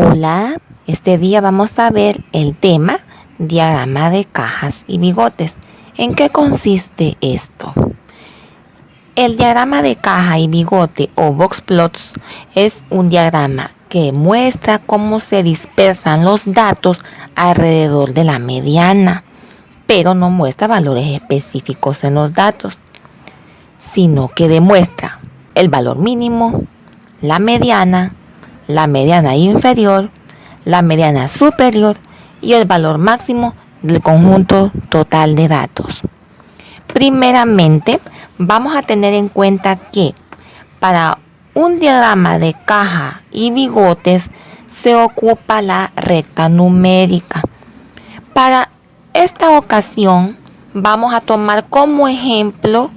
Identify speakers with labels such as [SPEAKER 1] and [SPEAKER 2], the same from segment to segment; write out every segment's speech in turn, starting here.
[SPEAKER 1] Hola, este día vamos a ver el tema diagrama de cajas y bigotes. ¿En qué consiste esto? El diagrama de caja y bigote o box plots es un diagrama que muestra cómo se dispersan los datos alrededor de la mediana, pero no muestra valores específicos en los datos, sino que demuestra el valor mínimo, la mediana inferior, la mediana superior y el valor máximo del conjunto total de datos. Primeramente, vamos a tener en cuenta que para un diagrama de caja y bigotes se ocupa la recta numérica. Para esta ocasión vamos a tomar como ejemplo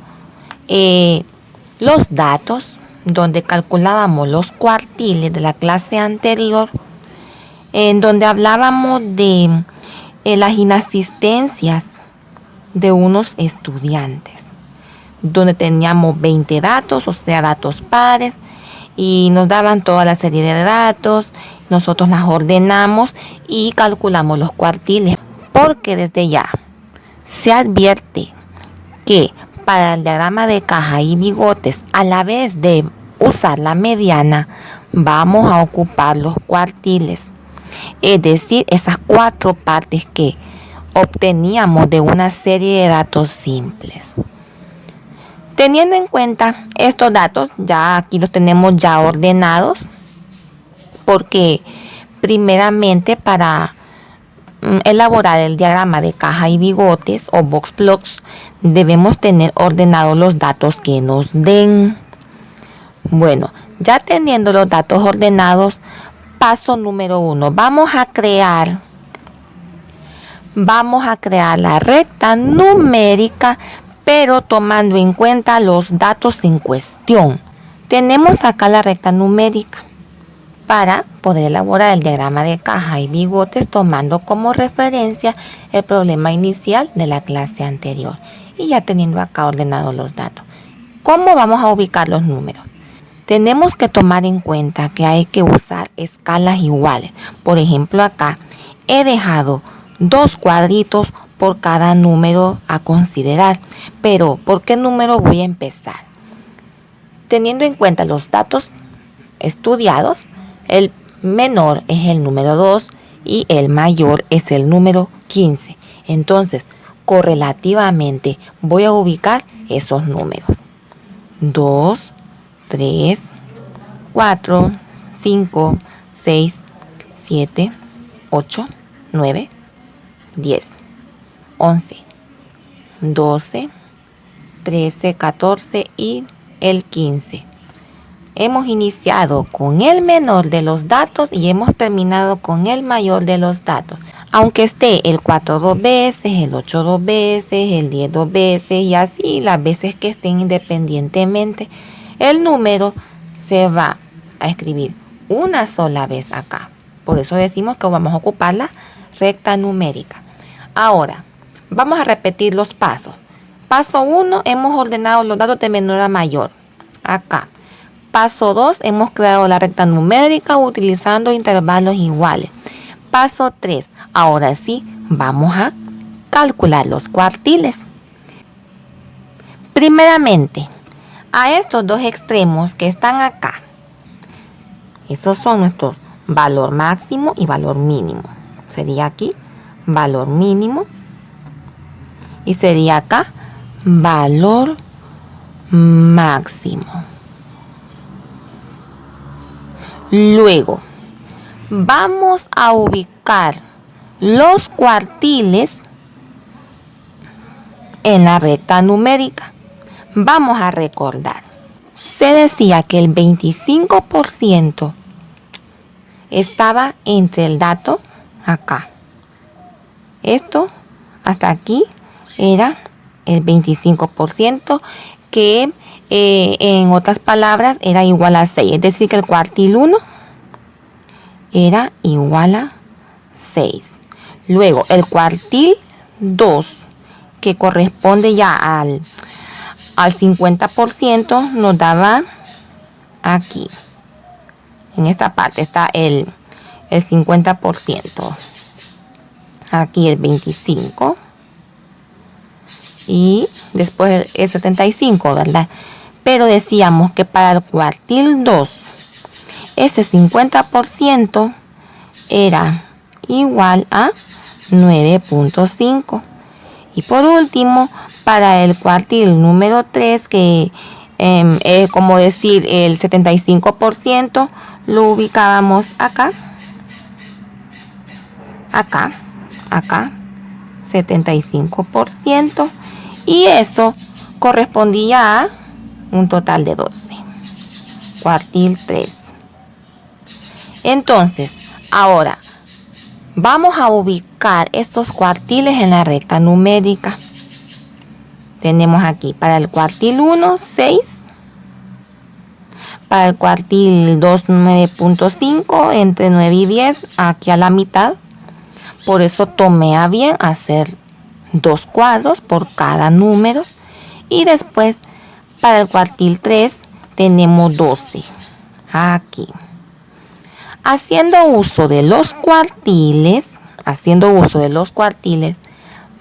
[SPEAKER 1] los datos donde calculábamos los cuartiles de la clase anterior, en donde hablábamos de las inasistencias de unos estudiantes, donde teníamos 20 datos, o sea, datos pares, y nos daban toda la serie de datos, nosotros las ordenamos y calculamos los cuartiles, porque desde ya se advierte que para el diagrama de caja y bigotes, a la vez de usar la mediana, vamos a ocupar los cuartiles, es decir, esas 4 partes que obteníamos de una serie de datos simples. Teniendo en cuenta estos datos, ya aquí los tenemos ya ordenados, porque primeramente para elaborar el diagrama de caja y bigotes o box plots debemos tener ordenados los datos que nos den. Bueno, ya teniendo los datos ordenados, paso número 1, vamos a crear la recta numérica, pero tomando en cuenta los datos en cuestión. Tenemos acá la recta numérica para poder elaborar el diagrama de caja y bigotes tomando como referencia el problema inicial de la clase anterior y ya teniendo acá ordenados los datos. ¿Cómo vamos a ubicar los números? Tenemos que tomar en cuenta que hay que usar escalas iguales. Por ejemplo, acá he dejado 2 cuadritos por cada número a considerar. Pero, ¿por qué número voy a empezar? Teniendo en cuenta los datos estudiados, el menor es el número 2 y el mayor es el número 15. Entonces, correlativamente voy a ubicar esos números. 2, 3, 4, 5, 6, 7, 8, 9, 10, 11, 12, 13, 14 y el 15. Hemos iniciado con el menor de los datos y hemos terminado con el mayor de los datos. Aunque esté el 4 2 veces, el 8 2 veces, el 10 2 veces y así las veces que estén independientemente, el número se va a escribir una sola vez acá. Por eso decimos que vamos a ocupar la recta numérica. Ahora, vamos a repetir los pasos. Paso 1, hemos ordenado los datos de menor a mayor. Acá. Paso 2, hemos creado la recta numérica utilizando intervalos iguales. Paso 3, ahora sí, vamos a calcular los cuartiles. Primeramente, a estos 2 extremos que están acá, esos son nuestros valor máximo y valor mínimo. Sería aquí valor mínimo y sería acá valor máximo. Luego vamos a ubicar los cuartiles en la recta numérica. Vamos a recordar, se decía que el 25% estaba entre el dato acá. Esto hasta aquí era el 25% que en otras palabras era igual a 6. Es decir, que el cuartil 1 era igual a 6. Luego el cuartil 2, que corresponde ya al 50%, nos daba aquí. En esta parte está el el 50%. Aquí el 25. Y después el 75, ¿verdad? Pero decíamos que para el cuartil 2, ese 50% era igual a 9.5. Y por último, para el cuartil número 3, que es como decir el 75%, lo ubicábamos acá, 75%, y eso correspondía a un total de 12. Cuartil 3. Entonces, ahora vamos a ubicar estos cuartiles en la recta numérica. Tenemos aquí para el cuartil 1, 6. Para el cuartil 2, 9.5. Entre 9 y 10, aquí a la mitad. Por eso tomé a bien hacer 2 cuadros por cada número. Y después, para el cuartil 3, tenemos 12. Aquí. Haciendo uso de los cuartiles,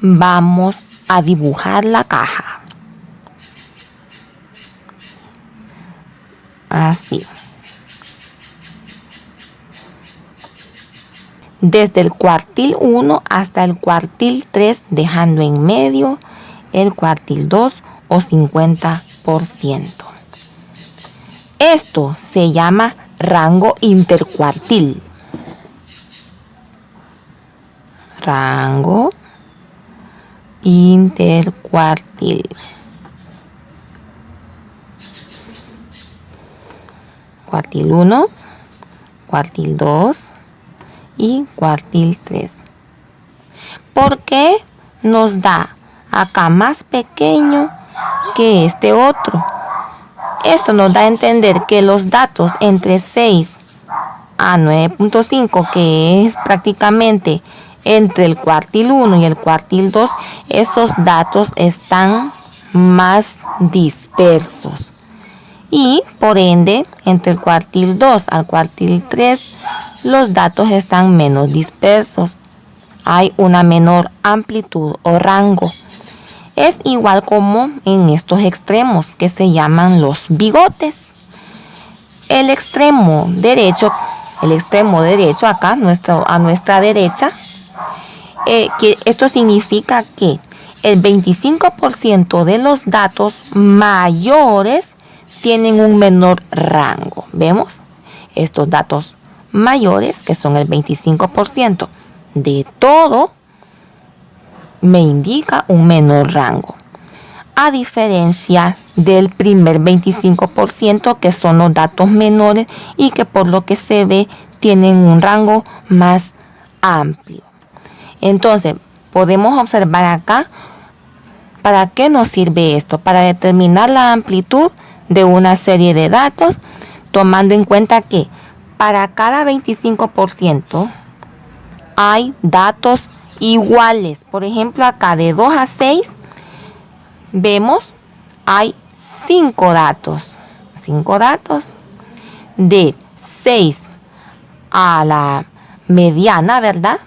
[SPEAKER 1] vamos a dibujar la caja. Así. Desde el cuartil 1 hasta el cuartil 3, dejando en medio el cuartil 2 o 50%. Esto se llama rango intercuartil. Rango intercuartil. Cuartil 1, cuartil 2 y cuartil 3. ¿Por qué nos da acá más pequeño que este otro? Esto nos da a entender que los datos entre 6 a 9.5, que es prácticamente entre el cuartil 1 y el cuartil 2, esos datos están más dispersos. Y por ende, entre el cuartil 2 al cuartil 3, los datos están menos dispersos. Hay una menor amplitud o rango. Es igual como en estos extremos que se llaman los bigotes. El extremo derecho acá a nuestra derecha, que esto significa que el 25% de los datos mayores tienen un menor rango. ¿Vemos? Estos datos mayores, que son el 25% de todo, me indica un menor rango, a diferencia del primer 25%, que son los datos menores y que por lo que se ve tienen un rango más amplio. Entonces, podemos observar acá para qué nos sirve esto: para determinar la amplitud de una serie de datos, tomando en cuenta que para cada 25% hay datos iguales. Por ejemplo, acá de 2 a 6 vemos hay 5 datos. 5 datos. De 6 a la mediana, ¿verdad?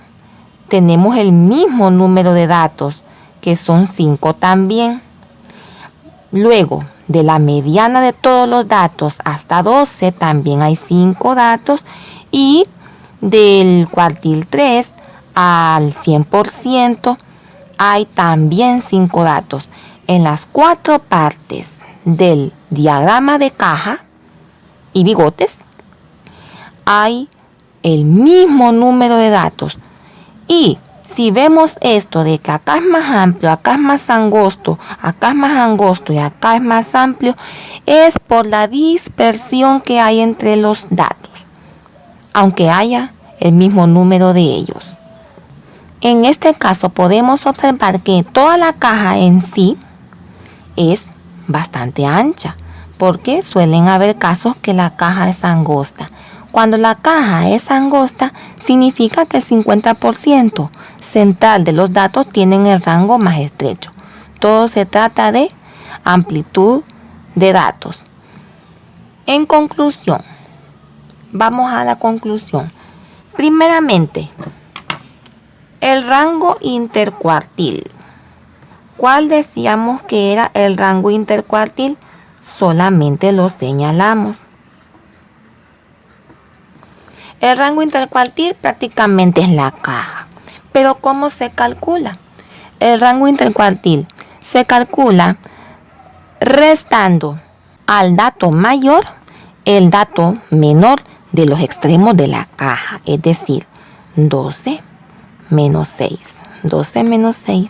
[SPEAKER 1] Tenemos el mismo número de datos, que son 5 también. Luego, de la mediana de todos los datos hasta 12 también hay 5 datos. Y del cuartil 3 al 100% hay también 5 datos. En las 4 partes del diagrama de caja y bigotes hay el mismo número de datos. Y si vemos esto de que acá es más amplio, acá es más angosto, acá es más angosto y acá es más amplio, es por la dispersión que hay entre los datos, aunque haya el mismo número de ellos. En este caso podemos observar que toda la caja en sí es bastante ancha, porque suelen haber casos que la caja es angosta. Cuando la caja es angosta, significa que el 50% central de los datos tienen el rango más estrecho. Todo se trata de amplitud de datos. En conclusión, vamos a la conclusión. Primeramente, el rango intercuartil. ¿Cuál decíamos que era el rango intercuartil? Solamente lo señalamos. El rango intercuartil prácticamente es la caja. Pero ¿cómo se calcula? El rango intercuartil se calcula restando al dato mayor el dato menor de los extremos de la caja. Es decir, 12 menos 6. 12 menos 6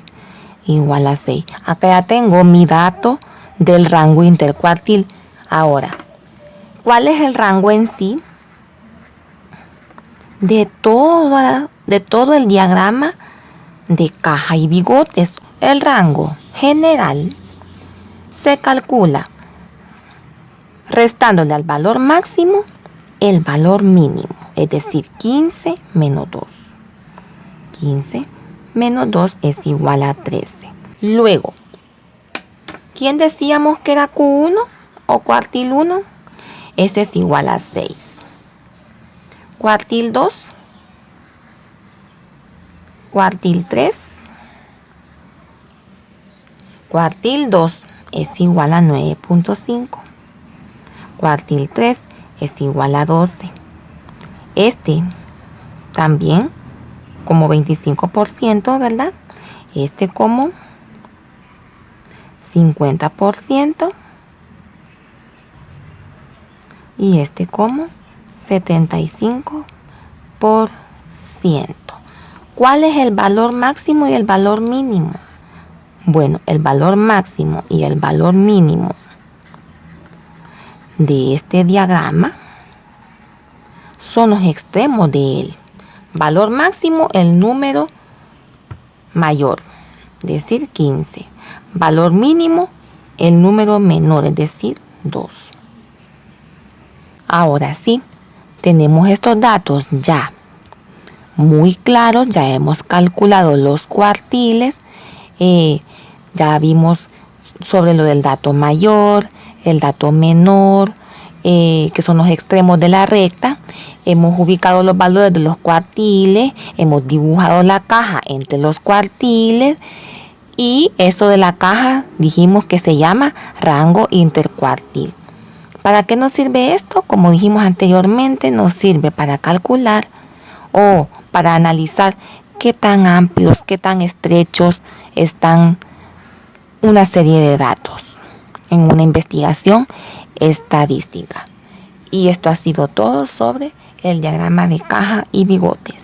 [SPEAKER 1] igual a 6. Acá ya tengo mi dato del rango intercuartil. Ahora, ¿cuál es el rango en sí? De todo el diagrama de caja y bigotes. El rango general se calcula restándole al valor máximo el valor mínimo, es decir, 15 menos 2. 15 menos 2 es igual a 13. Luego, ¿quién decíamos que era Q1 o cuartil 1? Ese es igual a 6. Cuartil 2, cuartil 3, cuartil 2 es igual a 9.5. Cuartil 3 es igual a 12. Este también como 25%, ¿verdad? Este como 50% y este como 75%. ¿Cuál es el valor máximo y el valor mínimo? Bueno, el valor máximo y el valor mínimo de este diagrama son los extremos de él. Valor máximo, el número mayor, es decir, 15. Valor mínimo, el número menor, es decir, 2. Ahora sí, tenemos estos datos ya muy claros. Ya hemos calculado los cuartiles. Ya vimos sobre lo del dato mayor, el dato menor, que son los extremos de la recta. Hemos ubicado los valores de los cuartiles, hemos dibujado la caja entre los cuartiles y eso de la caja dijimos que se llama rango intercuartil. ¿Para qué nos sirve esto? Como dijimos anteriormente, nos sirve para calcular o para analizar qué tan amplios, qué tan estrechos están una serie de datos en una investigación estadística. Y esto ha sido todo sobre el diagrama de caja y bigotes.